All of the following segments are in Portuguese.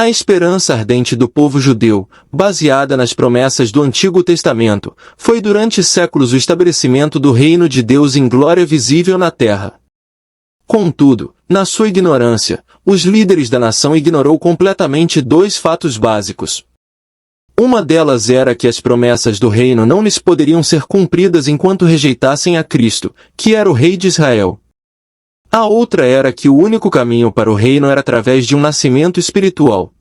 A esperança ardente do povo judeu, baseada nas promessas do Antigo Testamento, foi durante séculos o estabelecimento do reino de Deus em glória visível na terra. Contudo, na sua ignorância, os líderes da nação ignorou completamente dois fatos básicos. Uma delas era que as promessas do reino não lhes poderiam ser cumpridas enquanto rejeitassem a Cristo, que era o Rei de Israel. A outra era que o único caminho para o reino era através de um nascimento espiritual.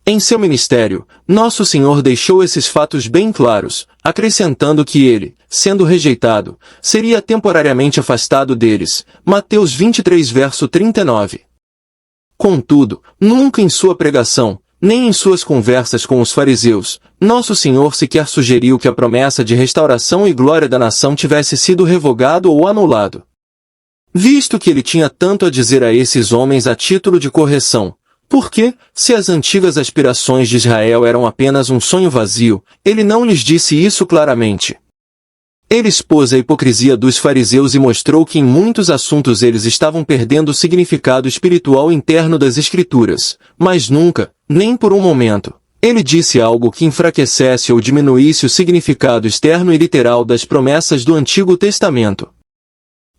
Em seu ministério, Nosso Senhor deixou esses fatos bem claros, acrescentando que ele, sendo rejeitado, seria temporariamente afastado deles. Mateus 23 verso 39. Contudo, nunca em sua pregação, nem em suas conversas com os fariseus, Nosso Senhor sequer sugeriu que a promessa de restauração e glória da nação tivesse sido revogado ou anulado. Visto que ele tinha tanto a dizer a esses homens a título de correção, porque, se as antigas aspirações de Israel eram apenas um sonho vazio, ele não lhes disse isso claramente. Ele expôs a hipocrisia dos fariseus e mostrou que em muitos assuntos eles estavam perdendo o significado espiritual interno das Escrituras, mas nunca, nem por um momento, ele disse algo que enfraquecesse ou diminuísse o significado externo e literal das promessas do Antigo Testamento.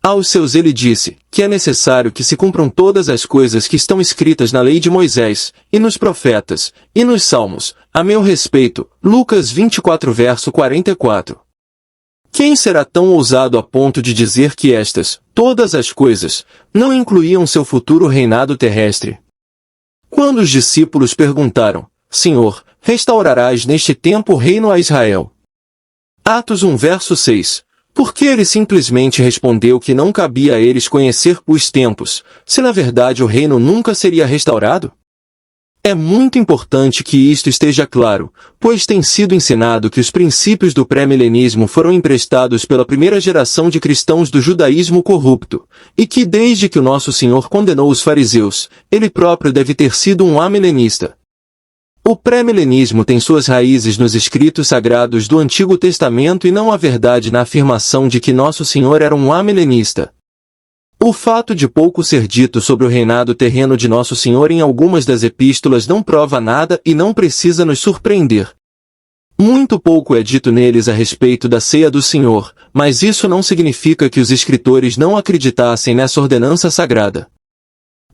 Aos seus ele disse, que é necessário que se cumpram todas as coisas que estão escritas na lei de Moisés, e nos profetas, e nos salmos, a meu respeito. Lucas 24 verso 44. Quem será tão ousado a ponto de dizer que todas as coisas, não incluíam seu futuro reinado terrestre? Quando os discípulos perguntaram, Senhor, restaurarás neste tempo o reino a Israel? Atos 1 verso 6. Porque ele simplesmente respondeu que não cabia a eles conhecer os tempos, se na verdade o reino nunca seria restaurado? É muito importante que isto esteja claro, pois tem sido ensinado que os princípios do pré-milenismo foram emprestados pela primeira geração de cristãos do judaísmo corrupto, e que desde que o Nosso Senhor condenou os fariseus, ele próprio deve ter sido um amilenista. O pré-milenismo tem suas raízes nos escritos sagrados do Antigo Testamento e não a verdade na afirmação de que Nosso Senhor era um amilenista. O fato de pouco ser dito sobre o reinado terreno de Nosso Senhor em algumas das epístolas não prova nada e não precisa nos surpreender. Muito pouco é dito neles a respeito da ceia do Senhor, mas isso não significa que os escritores não acreditassem nessa ordenança sagrada.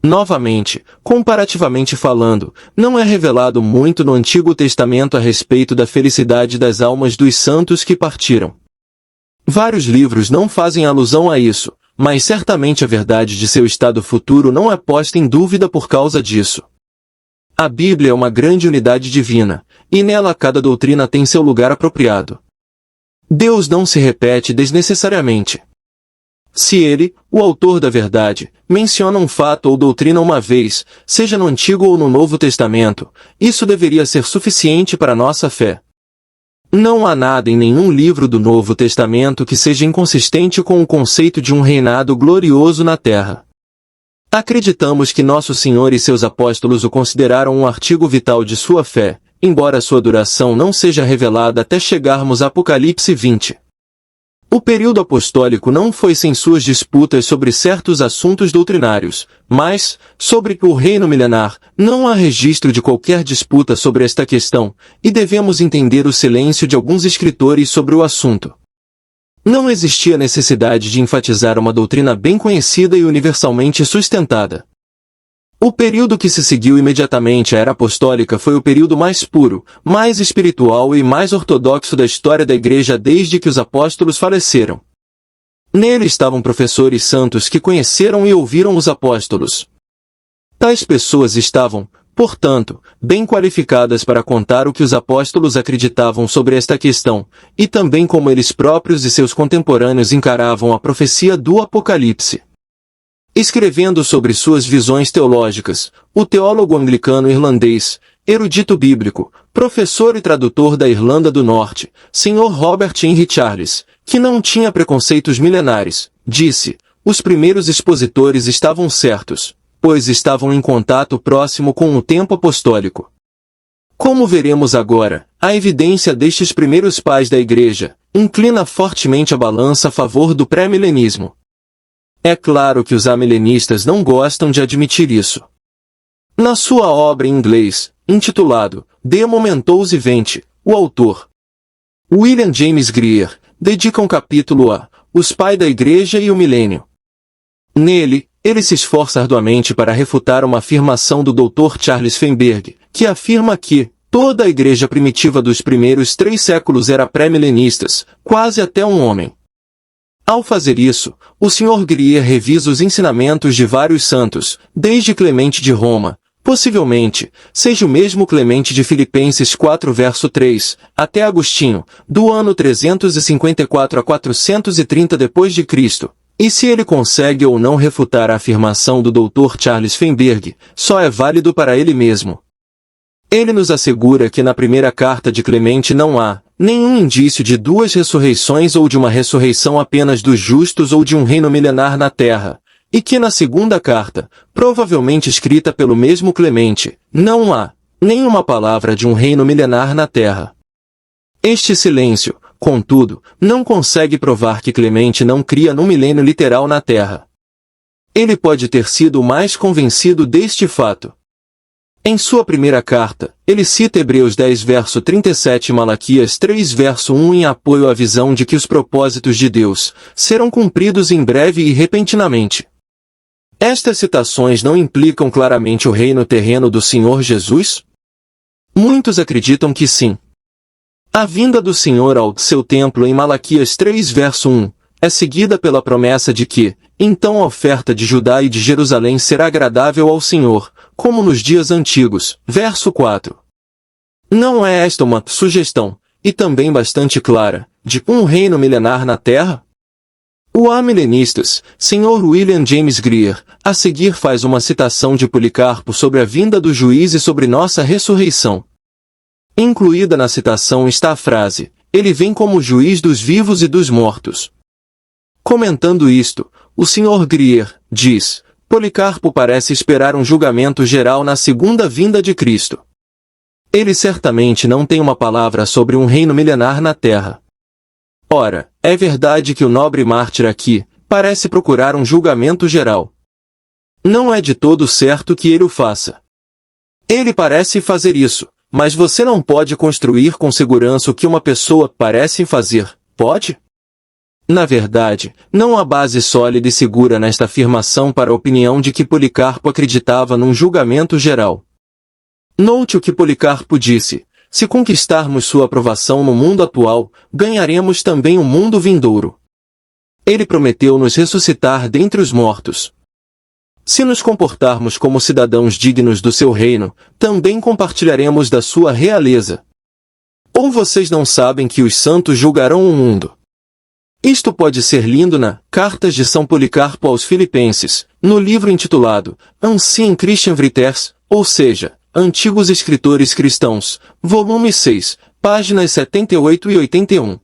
Novamente, comparativamente falando, não é revelado muito no Antigo Testamento a respeito da felicidade das almas dos santos que partiram. Vários livros não fazem alusão a isso, mas certamente a verdade de seu estado futuro não é posta em dúvida por causa disso. A Bíblia é uma grande unidade divina, e nela cada doutrina tem seu lugar apropriado. Deus não se repete desnecessariamente. Se ele, o autor da verdade, menciona um fato ou doutrina uma vez, seja no Antigo ou no Novo Testamento, isso deveria ser suficiente para nossa fé. Não há nada em nenhum livro do Novo Testamento que seja inconsistente com o conceito de um reinado glorioso na terra. Acreditamos que Nosso Senhor e seus apóstolos o consideraram um artigo vital de sua fé, embora sua duração não seja revelada até chegarmos a Apocalipse 20. O período apostólico não foi sem suas disputas sobre certos assuntos doutrinários, mas, sobre o reino milenar, não há registro de qualquer disputa sobre esta questão, e devemos entender o silêncio de alguns escritores sobre o assunto. Não existia necessidade de enfatizar uma doutrina bem conhecida e universalmente sustentada. O período que se seguiu imediatamente à era apostólica foi o período mais puro, mais espiritual e mais ortodoxo da história da Igreja desde que os apóstolos faleceram. Nele estavam professores santos que conheceram e ouviram os apóstolos. Tais pessoas estavam, portanto, bem qualificadas para contar o que os apóstolos acreditavam sobre esta questão, e também como eles próprios e seus contemporâneos encaravam a profecia do Apocalipse. Escrevendo sobre suas visões teológicas, o teólogo anglicano irlandês, erudito bíblico, professor e tradutor da Irlanda do Norte, Sr. Robert Henry Charles, que não tinha preconceitos milenares, disse, os primeiros expositores estavam certos, pois estavam em contato próximo com o tempo apostólico. Como veremos agora, a evidência destes primeiros pais da Igreja inclina fortemente a balança a favor do pré-milenismo. É claro que os amilenistas não gostam de admitir isso. Na sua obra em inglês, intitulado The Momentous Event, o autor William James Greer dedica um capítulo a Os Pais da Igreja e o Milênio. Nele, ele se esforça arduamente para refutar uma afirmação do Dr. Charles Feinberg, que afirma que toda a igreja primitiva dos primeiros 3 séculos era pré-milenistas, quase até um homem. Ao fazer isso, o Sr. Greer revisa os ensinamentos de vários santos, desde Clemente de Roma, possivelmente, seja o mesmo Clemente de Filipenses 4 verso 3, até Agostinho, do ano 354 a 430 d.C., e se ele consegue ou não refutar a afirmação do Dr. Charles Feinberg, só é válido para ele mesmo. Ele nos assegura que na primeira carta de Clemente não há nenhum indício de 2 ressurreições ou de uma ressurreição apenas dos justos ou de um reino milenar na terra, e que na segunda carta, provavelmente escrita pelo mesmo Clemente, não há nenhuma palavra de um reino milenar na terra. Este silêncio, contudo, não consegue provar que Clemente não cria num milênio literal na terra. Ele pode ter sido o mais convencido deste fato. Em sua primeira carta, ele cita Hebreus 10 verso 37 e Malaquias 3 verso 1 em apoio à visão de que os propósitos de Deus serão cumpridos em breve e repentinamente. Estas citações não implicam claramente o reino terreno do Senhor Jesus? Muitos acreditam que sim. A vinda do Senhor ao seu templo em Malaquias 3 verso 1 é seguida pela promessa de que, então a oferta de Judá e de Jerusalém será agradável ao Senhor, como nos dias antigos. Verso 4. Não é esta uma sugestão, e também bastante clara, de um reino milenar na terra? O amilenistas, Sr. William James Greer, a seguir faz uma citação de Policarpo sobre a vinda do juiz e sobre nossa ressurreição. Incluída na citação está a frase, ele vem como juiz dos vivos e dos mortos. Comentando isto, o Sr. Greer diz, Policarpo parece esperar um julgamento geral na segunda vinda de Cristo. Ele certamente não tem uma palavra sobre um reino milenar na terra. Ora, é verdade que o nobre mártir aqui parece procurar um julgamento geral. Não é de todo certo que ele o faça. Ele parece fazer isso, mas você não pode construir com segurança o que uma pessoa parece fazer, pode? Na verdade, não há base sólida e segura nesta afirmação para a opinião de que Policarpo acreditava num julgamento geral. Note o que Policarpo disse, se conquistarmos sua aprovação no mundo atual, ganharemos também o mundo vindouro. Ele prometeu nos ressuscitar dentre os mortos. Se nos comportarmos como cidadãos dignos do seu reino, também compartilharemos da sua realeza. Ou vocês não sabem que os santos julgarão o mundo? Isto pode ser lido na Cartas de São Policarpo aos Filipenses, no livro intitulado Ancien Christian Writers, ou seja, Antigos Escritores Cristãos, volume 6, páginas 78 e 81.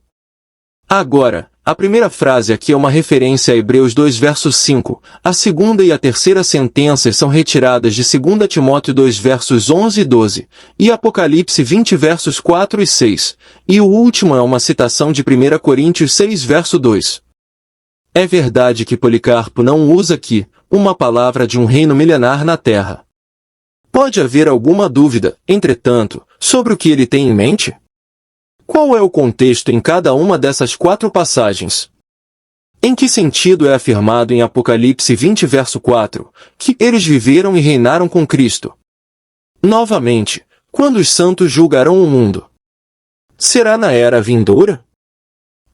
Agora, a primeira frase aqui é uma referência a Hebreus 2 versos 5, a segunda e a terceira sentenças são retiradas de 2 Timóteo 2 versos 11 e 12, e Apocalipse 20 versos 4 e 6, e o último é uma citação de 1 Coríntios 6 verso 2. É verdade que Policarpo não usa aqui uma palavra de um reino milenar na terra. Pode haver alguma dúvida, entretanto, sobre o que ele tem em mente? Qual é o contexto em cada uma dessas 4 passagens? Em que sentido é afirmado em Apocalipse 20 verso 4, que eles viveram e reinaram com Cristo? Novamente, quando os santos julgarão o mundo? Será na era vindoura?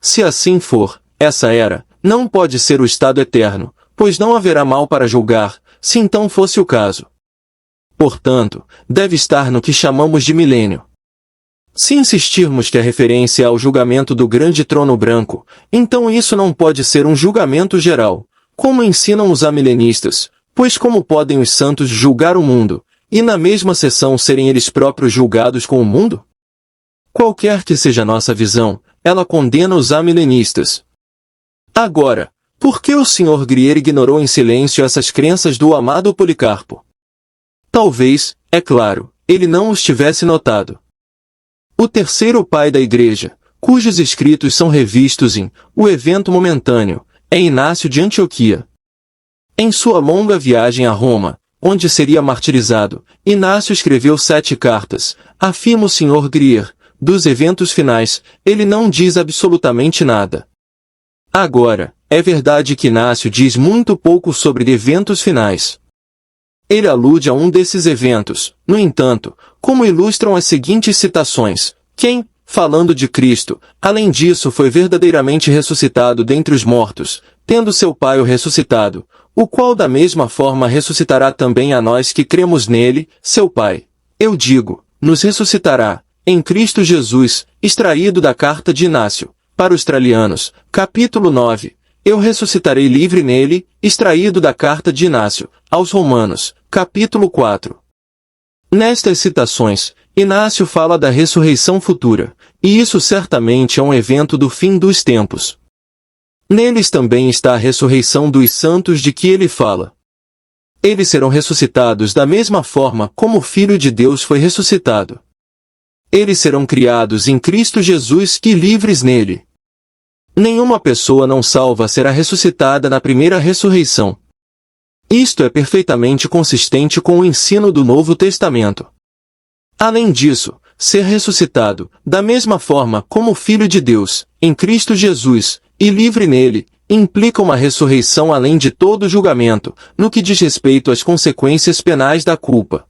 Se assim for, essa era não pode ser o estado eterno, pois não haverá mal para julgar, se então fosse o caso. Portanto, deve estar no que chamamos de milênio. Se insistirmos que a referência é ao julgamento do grande trono branco, então isso não pode ser um julgamento geral, como ensinam os amilenistas, pois como podem os santos julgar o mundo, e na mesma sessão serem eles próprios julgados com o mundo? Qualquer que seja a nossa visão, ela condena os amilenistas. Agora, por que o Sr. Greer ignorou em silêncio essas crenças do amado Policarpo? Talvez, é claro, ele não os tivesse notado. O terceiro pai da igreja, cujos escritos são revistos em O Evento Momentâneo, é Inácio de Antioquia. Em sua longa viagem a Roma, onde seria martirizado, Inácio escreveu 7 cartas, afirma o Sr. Grier. Dos eventos finais, ele não diz absolutamente nada. Agora, é verdade que Inácio diz muito pouco sobre eventos finais. Ele alude a um desses eventos, no entanto, como ilustram as seguintes citações: quem, falando de Cristo, além disso foi verdadeiramente ressuscitado dentre os mortos, tendo seu Pai o ressuscitado, o qual da mesma forma ressuscitará também a nós que cremos nele, seu Pai. Eu digo, nos ressuscitará, em Cristo Jesus, extraído da carta de Inácio, para os Tralianos, capítulo 9. Eu ressuscitarei livre nele, extraído da carta de Inácio, aos Romanos, capítulo 4. Nestas citações, Inácio fala da ressurreição futura, e isso certamente é um evento do fim dos tempos. Neles também está a ressurreição dos santos de que ele fala. Eles serão ressuscitados da mesma forma como o Filho de Deus foi ressuscitado. Eles serão criados em Cristo Jesus e livres nele. Nenhuma pessoa não salva será ressuscitada na primeira ressurreição. Isto é perfeitamente consistente com o ensino do Novo Testamento. Além disso, ser ressuscitado, da mesma forma como o Filho de Deus, em Cristo Jesus, e livre nele, implica uma ressurreição além de todo julgamento, no que diz respeito às consequências penais da culpa.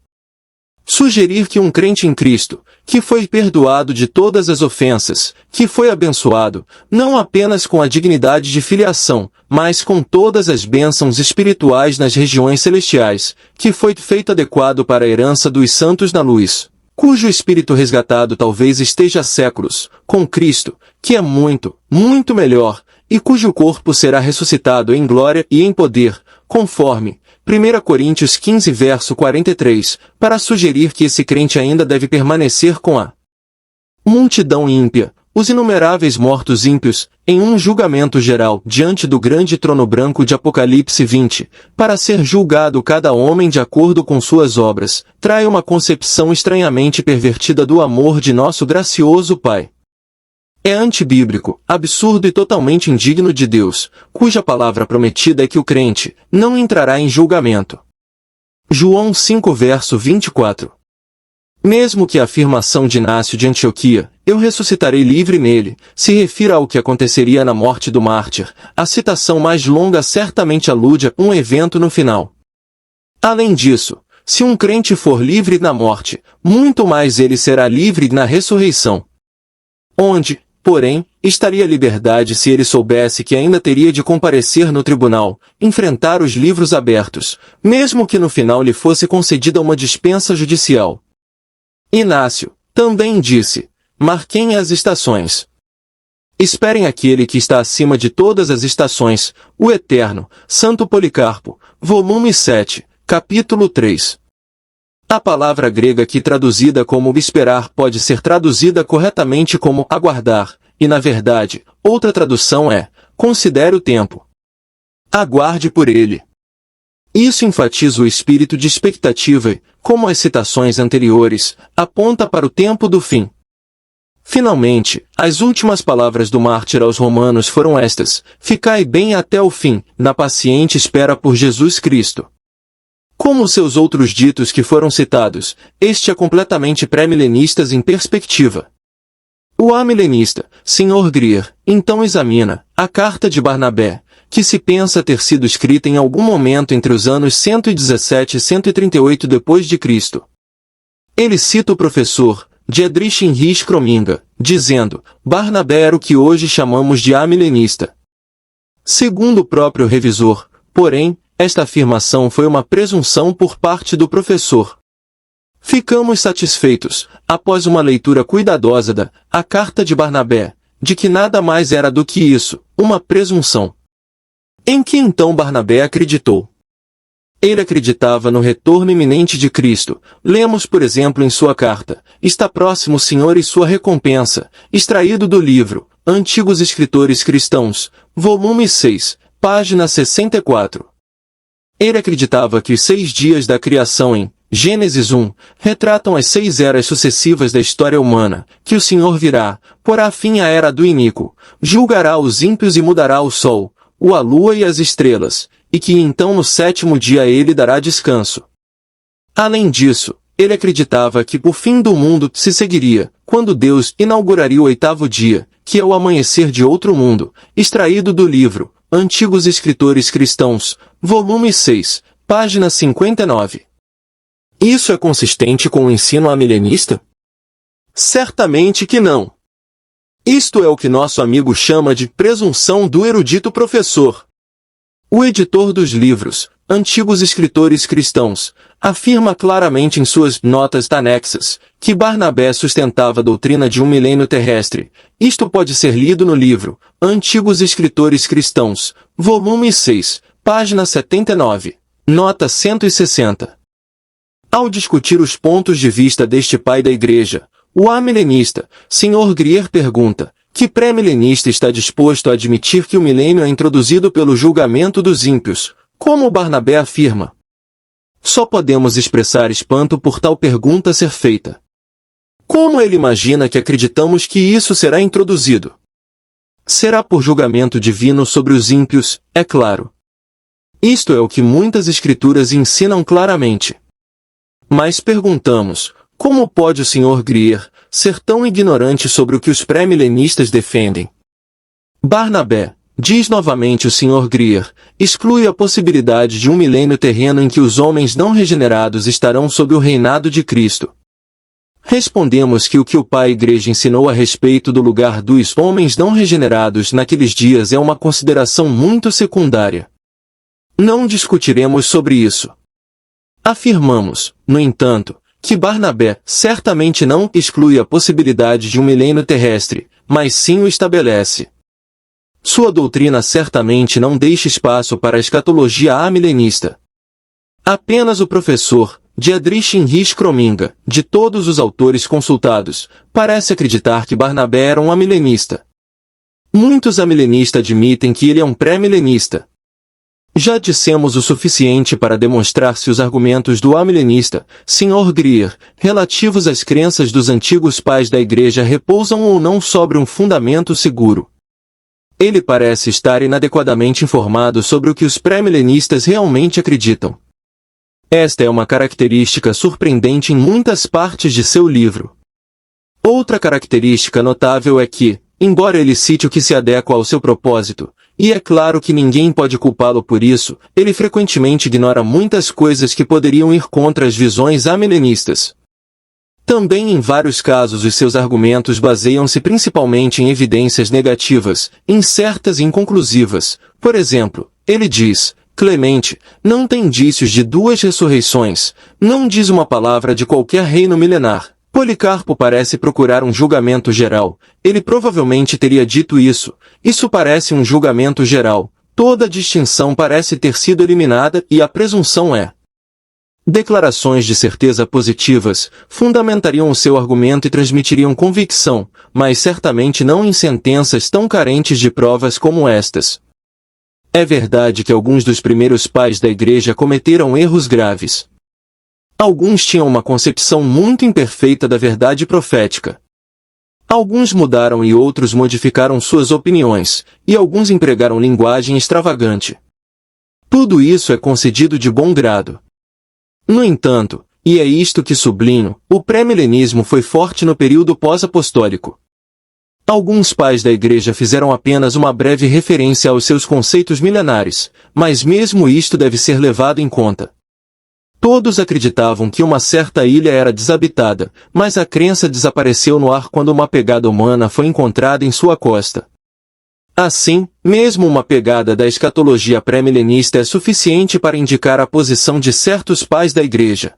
Sugerir que um crente em Cristo, que foi perdoado de todas as ofensas, que foi abençoado, não apenas com a dignidade de filiação, mas com todas as bênçãos espirituais nas regiões celestiais, que foi feito adequado para a herança dos santos na luz, cujo espírito resgatado talvez esteja há séculos, com Cristo, que é muito, muito melhor, e cujo corpo será ressuscitado em glória e em poder, conforme 1 Coríntios 15 verso 43, para sugerir que esse crente ainda deve permanecer com a multidão ímpia, os inumeráveis mortos ímpios, em um julgamento geral diante do grande trono branco de Apocalipse 20, para ser julgado cada homem de acordo com suas obras, trai uma concepção estranhamente pervertida do amor de nosso gracioso Pai. É antibíblico, absurdo e totalmente indigno de Deus, cuja palavra prometida é que o crente não entrará em julgamento. João 5 verso 24. Mesmo que a afirmação de Inácio de Antioquia, eu ressuscitarei livre nele, se refira ao que aconteceria na morte do mártir, a citação mais longa certamente alude a um evento no final. Além disso, se um crente for livre na morte, muito mais ele será livre na ressurreição. Onde, porém, estaria a liberdade se ele soubesse que ainda teria de comparecer no tribunal, enfrentar os livros abertos, mesmo que no final lhe fosse concedida uma dispensa judicial? Inácio também disse: marquem as estações. Esperem aquele que está acima de todas as estações, o Eterno, Santo Policarpo, volume 7, capítulo 3. A palavra grega aqui traduzida como esperar pode ser traduzida corretamente como aguardar, e na verdade, outra tradução é: considere o tempo. Aguarde por ele. Isso enfatiza o espírito de expectativa e, como as citações anteriores, aponta para o tempo do fim. Finalmente, as últimas palavras do mártir aos romanos foram estas: ficai bem até o fim, na paciente espera por Jesus Cristo. Como seus outros ditos que foram citados, este é completamente pré-milenistas em perspectiva. O amilenista, Sr. Grier, então examina a carta de Barnabé, que se pensa ter sido escrita em algum momento entre os anos 117 e 138 depois de Cristo. Ele cita o professor Dietrich Heinrich Krominga, dizendo: Barnabé era o que hoje chamamos de amilenista. Segundo o próprio revisor, porém, esta afirmação foi uma presunção por parte do professor. Ficamos satisfeitos, após uma leitura cuidadosa da a carta de Barnabé, de que nada mais era do que isso, uma presunção. Em que então Barnabé acreditou? Ele acreditava no retorno iminente de Cristo. Lemos, por exemplo, em sua carta: está próximo o Senhor e sua recompensa, extraído do livro Antigos Escritores Cristãos, volume 6, página 64. Ele acreditava que os 6 dias da criação em Gênesis 1 retratam as 6 eras sucessivas da história humana, que o Senhor virá, porá fim à era do iníquo, julgará os ímpios e mudará o sol, a lua e as estrelas, e que então no 7º dia ele dará descanso. Além disso, ele acreditava que o fim do mundo se seguiria, quando Deus inauguraria o 8º dia, que é o amanhecer de outro mundo, extraído do livro Antigos Escritores Cristãos, volume 6, página 59. Isso é consistente com o ensino amilenista? Certamente que não. Isto é o que nosso amigo chama de presunção do erudito professor. O editor dos livros Antigos Escritores Cristãos afirma claramente em suas notas anexas que Barnabé sustentava a doutrina de um milênio terrestre. Isto pode ser lido no livro Antigos Escritores Cristãos, volume 6, página 79, nota 160. Ao discutir os pontos de vista deste pai da igreja, o amilenista, Sr. Grier, pergunta: que pré-milenista está disposto a admitir que o milênio é introduzido pelo julgamento dos ímpios, como Barnabé afirma? Só podemos expressar espanto por tal pergunta ser feita. Como ele imagina que acreditamos que isso será introduzido? Será por julgamento divino sobre os ímpios, é claro. Isto é o que muitas escrituras ensinam claramente. Mas perguntamos: como pode o Sr. Grier ser tão ignorante sobre o que os pré-milenistas defendem? Barnabé, diz novamente o Sr. Grier, exclui a possibilidade de um milênio terreno em que os homens não regenerados estarão sob o reinado de Cristo. Respondemos que o que o pai Igreja ensinou a respeito do lugar dos homens não regenerados naqueles dias é uma consideração muito secundária. Não discutiremos sobre isso. Afirmamos, no entanto, que Barnabé certamente não exclui a possibilidade de um milênio terrestre, mas sim o estabelece. Sua doutrina certamente não deixa espaço para a escatologia amilenista. Apenas o professor Dietrich Heinrich Krominga, de todos os autores consultados, parece acreditar que Barnabé era um amilenista. Muitos amilenistas admitem que ele é um pré-milenista. Já dissemos o suficiente para demonstrar se os argumentos do amilenista, Sr. Grier, relativos às crenças dos antigos pais da Igreja repousam ou não sobre um fundamento seguro. Ele parece estar inadequadamente informado sobre o que os pré-milenistas realmente acreditam. Esta é uma característica surpreendente em muitas partes de seu livro. Outra característica notável é que, embora ele cite o que se adequa ao seu propósito, e é claro que ninguém pode culpá-lo por isso, ele frequentemente ignora muitas coisas que poderiam ir contra as visões amilenistas. Também em vários casos os seus argumentos baseiam-se principalmente em evidências negativas, incertas e inconclusivas. Por exemplo, ele diz: Clemente não tem indícios de 2 ressurreições, não diz uma palavra de qualquer reino milenar. Policarpo parece procurar um julgamento geral. Ele provavelmente teria dito isso. Isso parece um julgamento geral. Toda distinção parece ter sido eliminada e a presunção é. Declarações de certeza positivas fundamentariam o seu argumento e transmitiriam convicção, mas certamente não em sentenças tão carentes de provas como estas. É verdade que alguns dos primeiros pais da Igreja cometeram erros graves. Alguns tinham uma concepção muito imperfeita da verdade profética. Alguns mudaram e outros modificaram suas opiniões, e alguns empregaram linguagem extravagante. Tudo isso é concedido de bom grado. No entanto, e é isto que sublinho, o pré-milenismo foi forte no período pós-apostólico. Alguns pais da Igreja fizeram apenas uma breve referência aos seus conceitos milenares, mas mesmo isto deve ser levado em conta. Todos acreditavam que uma certa ilha era desabitada, mas a crença desapareceu no ar quando uma pegada humana foi encontrada em sua costa. Assim, mesmo uma pegada da escatologia pré-milenista é suficiente para indicar a posição de certos pais da Igreja.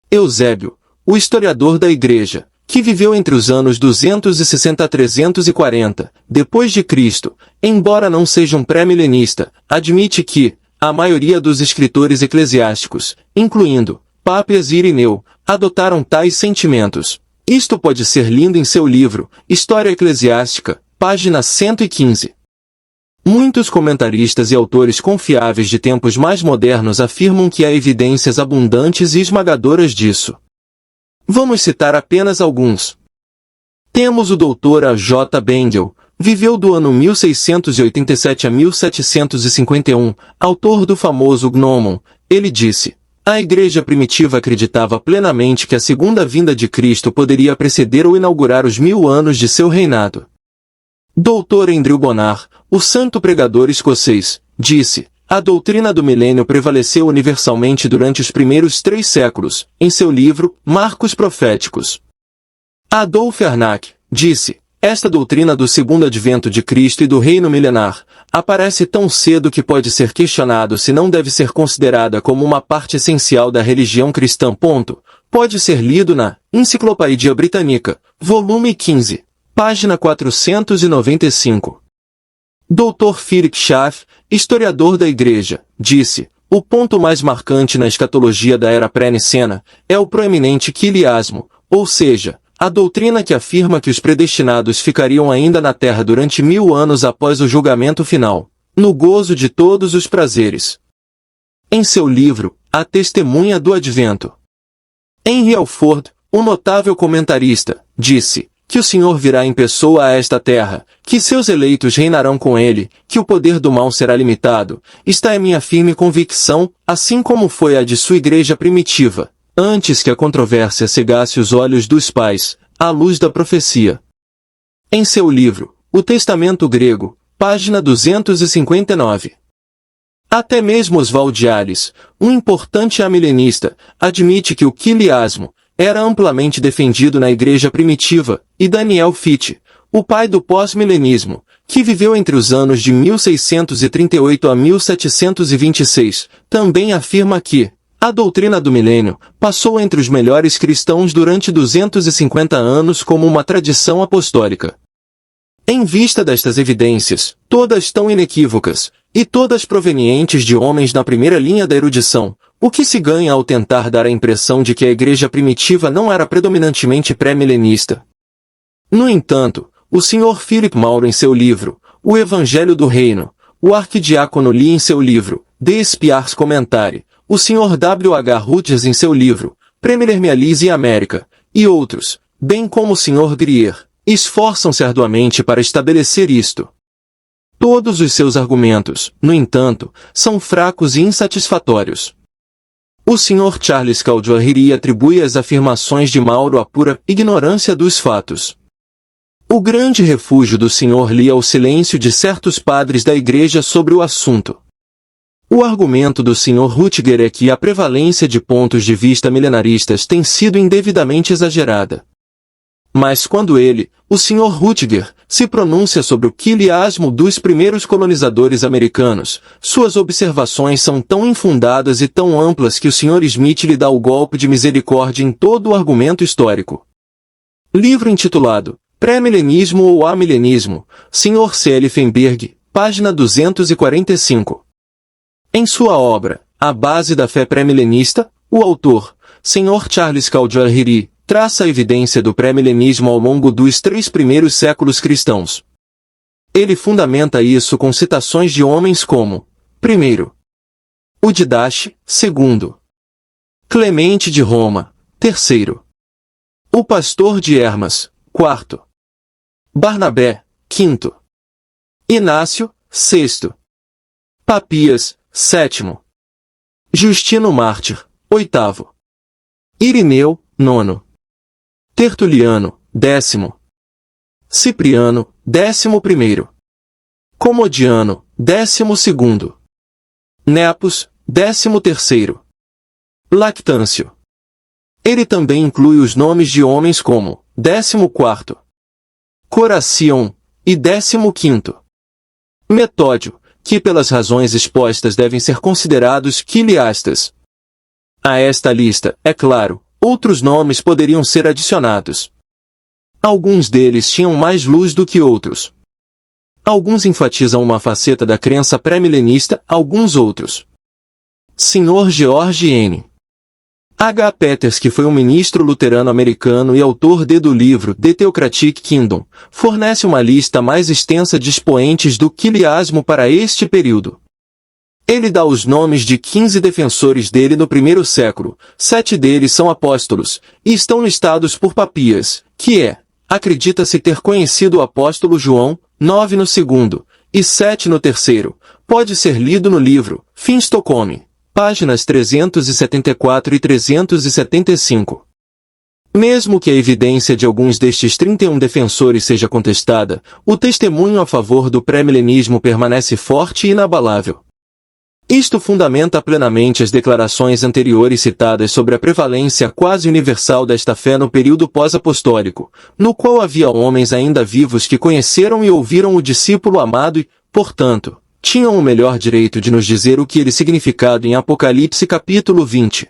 Eusébio, o historiador da Igreja, que viveu entre os anos 260 a 340, depois de Cristo, embora não seja um pré-milenista, admite que a maioria dos escritores eclesiásticos, incluindo Pápias e Irineu, adotaram tais sentimentos. Isto pode ser lido em seu livro, História Eclesiástica, página 115. Muitos comentaristas e autores confiáveis de tempos mais modernos afirmam que há evidências abundantes e esmagadoras disso. Vamos citar apenas alguns. Temos o Dr. A. J. Bendel, viveu do ano 1687 a 1751, autor do famoso Gnomon. Ele disse: A igreja primitiva acreditava plenamente que a segunda vinda de Cristo poderia preceder ou inaugurar os 1000 anos de seu reinado. Dr. Andrew Bonar, o santo pregador escocês, disse: a doutrina do milênio prevaleceu universalmente durante os primeiros 3 séculos, em seu livro, Marcos Proféticos. Adolf Ernack disse: esta doutrina do segundo advento de Cristo e do reino milenar aparece tão cedo que pode ser questionado se não deve ser considerada como uma parte essencial da religião cristã. Pode ser lido na Enciclopédia Britânica, volume 15, página 495. Dr. Philip Schaff, historiador da Igreja, disse: o ponto mais marcante na escatologia da era pré-nicena é o proeminente quiliasmo, ou seja, a doutrina que afirma que os predestinados ficariam ainda na Terra durante 1000 anos após o julgamento final, no gozo de todos os prazeres. Em seu livro, A Testemunha do Advento, Henry Alford, o notável comentarista, disse que o Senhor virá em pessoa a esta terra, que seus eleitos reinarão com ele, que o poder do mal será limitado. Esta é minha firme convicção, assim como foi a de sua igreja primitiva, antes que a controvérsia cegasse os olhos dos pais, à luz da profecia. Em seu livro, O Testamento Grego, página 259. Até mesmo Oswald Allis, um importante amilenista, admite que o quiliasmo era amplamente defendido na igreja primitiva, e Daniel Fitch, o pai do pós-milenismo, que viveu entre os anos de 1638 a 1726, também afirma que a doutrina do milênio passou entre os melhores cristãos durante 250 anos como uma tradição apostólica. Em vista destas evidências, todas tão inequívocas, e todas provenientes de homens na primeira linha da erudição, o que se ganha ao tentar dar a impressão de que a igreja primitiva não era predominantemente pré-milenista? No entanto, o Sr. Philip Mauro em seu livro, O Evangelho do Reino, o arquidiácono Lee em seu livro, De Spiars Commentary, o Sr. W. H. Rutgers em seu livro, Premillennialism in America, e outros, bem como o Sr. Grier, esforçam-se arduamente para estabelecer isto. Todos os seus argumentos, no entanto, são fracos e insatisfatórios. O Sr. Charles Caldwell atribui as afirmações de Mauro à pura ignorância dos fatos. O grande refúgio do Sr. Lee é o silêncio de certos padres da Igreja sobre o assunto. O argumento do Sr. Rutger é que a prevalência de pontos de vista milenaristas tem sido indevidamente exagerada. Mas quando ele, o Sr. Rutger, se pronuncia sobre o quiliasmo dos primeiros colonizadores americanos, suas observações são tão infundadas e tão amplas que o Sr. Smith lhe dá o golpe de misericórdia em todo o argumento histórico. Livro intitulado Pré-milenismo ou Amilenismo, Sr. C. L. Feinberg, página 245. Em sua obra, A Base da Fé Pré-milenista, o autor, Sr. Charles Caldwell traça a evidência do pré-milenismo ao longo dos 3 primeiros séculos cristãos. Ele fundamenta isso com citações de homens como: primeiro, o Didache, segundo, Clemente de Roma, terceiro, o pastor de Hermas, quarto, Barnabé, quinto, Inácio, sexto, Papias, sétimo, Justino Mártir, oitavo, Irineu, nono, Tertuliano, 10º. Cipriano, 11º. Comodiano, 12º. Nepos, 13º. Lactâncio. Ele também inclui os nomes de homens como 14º. Coracion, e 15º. Metódio, que pelas razões expostas devem ser considerados quiliastas. A esta lista, é claro, outros nomes poderiam ser adicionados. Alguns deles tinham mais luz do que outros. Alguns enfatizam uma faceta da crença pré-milenista, alguns outros. Sr. George N. H. Peters, que foi um ministro luterano americano e autor do livro The Theocratic Kingdom, fornece uma lista mais extensa de expoentes do quiliasmo para este período. Ele dá os nomes de 15 defensores dele no primeiro século, 7 deles são apóstolos, e estão listados por Papias, que acredita-se ter conhecido o apóstolo João, 9 no segundo, e 7 no terceiro, pode ser lido no livro, Finstockholm, Páginas 374 e 375. Mesmo que a evidência de alguns destes 31 defensores seja contestada, o testemunho a favor do pré-milenismo permanece forte e inabalável. Isto fundamenta plenamente as declarações anteriores citadas sobre a prevalência quase universal desta fé no período pós-apostólico, no qual havia homens ainda vivos que conheceram e ouviram o discípulo amado e, portanto, tinham o melhor direito de nos dizer o que ele significado em Apocalipse capítulo 20.